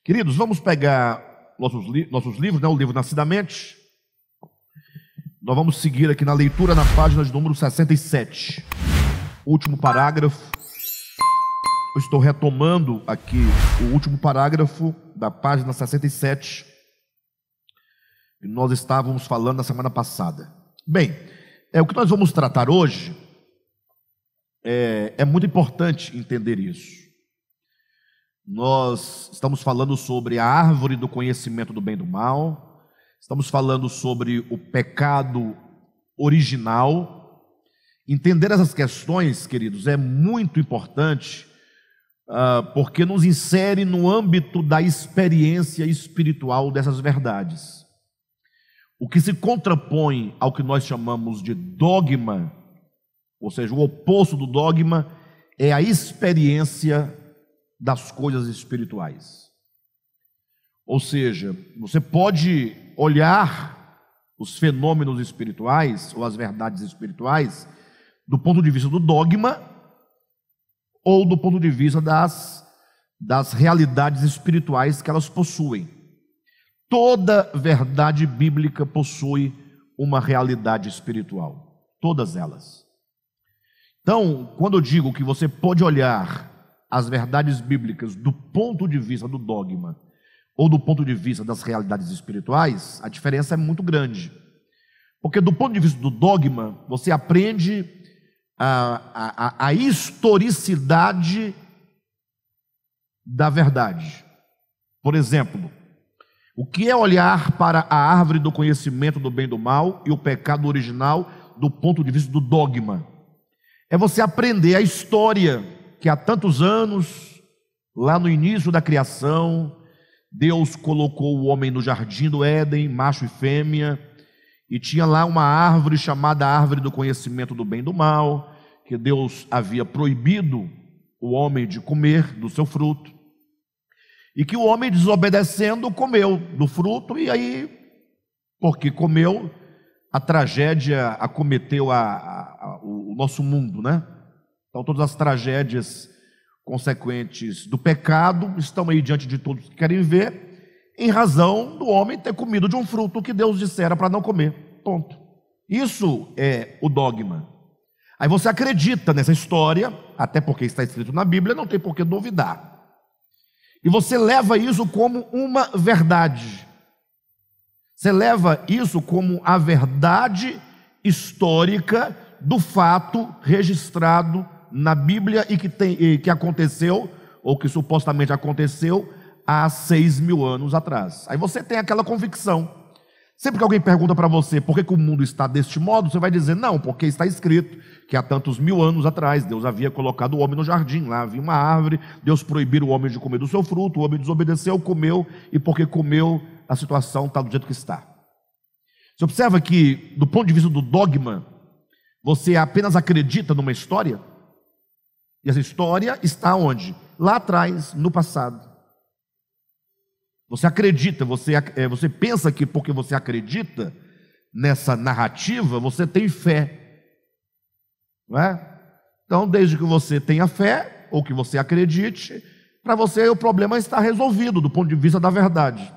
Queridos, vamos pegar nossos livros, né? O livro Nascidamente. Nós vamos seguir aqui na leitura na página de número 67. Último parágrafo. Eu estou retomando aqui o último parágrafo da página 67. Que nós estávamos falando na semana passada. Bem, o que nós vamos tratar hoje é muito importante entender isso. Nós estamos falando sobre a árvore do conhecimento do bem e do mal, estamos falando sobre o pecado original. Entender essas questões, queridos, é muito importante, porque nos insere no âmbito da experiência espiritual dessas verdades. O que se contrapõe ao que nós chamamos de dogma, ou seja, o oposto do dogma, é a experiência das coisas espirituais. Ou seja, você pode olhar os fenômenos espirituais ou as verdades espirituais do ponto de vista do dogma ou do ponto de vista das realidades espirituais que elas possuem. Toda verdade bíblica possui uma realidade espiritual, todas elas. Então, quando eu digo que você pode olhar as verdades bíblicas do ponto de vista do dogma ou do ponto de vista das realidades espirituais, a diferença é muito grande. Porque do ponto de vista do dogma, você aprende a historicidade da verdade. Por exemplo, o que é olhar para a árvore do conhecimento do bem e do mal e o pecado original do ponto de vista do dogma? É você aprender a história que há tantos anos, lá no início da criação, Deus colocou o homem no jardim do Éden, macho e fêmea, e tinha lá uma árvore chamada árvore do conhecimento do bem e do mal, que Deus havia proibido o homem de comer do seu fruto, e que o homem, desobedecendo, comeu do fruto, e aí, porque comeu, a tragédia acometeu o nosso mundo, né? Então todas as tragédias consequentes do pecado estão aí diante de todos que querem ver, em razão do homem ter comido de um fruto que Deus dissera para não comer, ponto. Isso é o dogma. Aí você acredita nessa história, até porque está escrito na Bíblia, não tem por que duvidar. E você leva isso como uma verdade. Você leva isso como a verdade histórica do fato registrado na Bíblia e que aconteceu, ou que supostamente aconteceu, há 6.000 anos atrás. Aí você tem aquela convicção. Sempre que alguém pergunta para você por que o mundo está deste modo, você vai dizer, não, porque está escrito que há tantos 1.000 anos atrás Deus havia colocado o homem no jardim, lá havia uma árvore, Deus proibiu o homem de comer do seu fruto, o homem desobedeceu, comeu, e porque comeu, a situação está do jeito que está. Você observa que, do ponto de vista do dogma, você apenas acredita numa história, e essa história está onde? Lá atrás, no passado. Você acredita, você pensa que porque você acredita nessa narrativa, você tem fé. Não é? Então, desde que você tenha fé, ou que você acredite, para você o problema está resolvido do ponto de vista da verdade.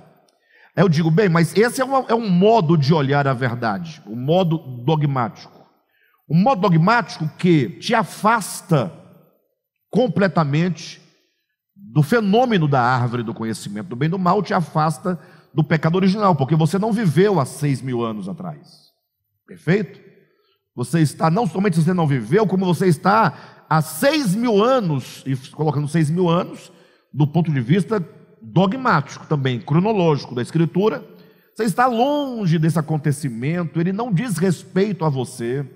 Aí eu digo, bem, mas esse é um modo de olhar a verdade, um modo dogmático. Um modo dogmático que te afasta completamente do fenômeno da árvore do conhecimento do bem e do mal, te afasta do pecado original, porque você não viveu há 6.000 anos atrás. Perfeito? Você está, não somente você não viveu, como você está há 6.000 anos, e colocando 6.000 anos, do ponto de vista dogmático também, cronológico da Escritura, você está longe desse acontecimento, ele não diz respeito a você.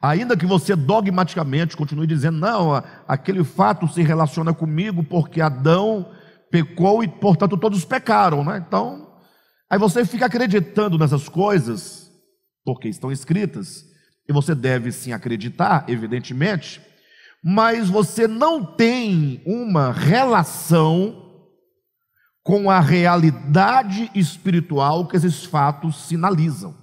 Ainda que você dogmaticamente continue dizendo, não, aquele fato se relaciona comigo porque Adão pecou e, portanto, todos pecaram, né? Então, aí você fica acreditando nessas coisas, porque estão escritas, e você deve sim acreditar, evidentemente, mas você não tem uma relação com a realidade espiritual que esses fatos sinalizam.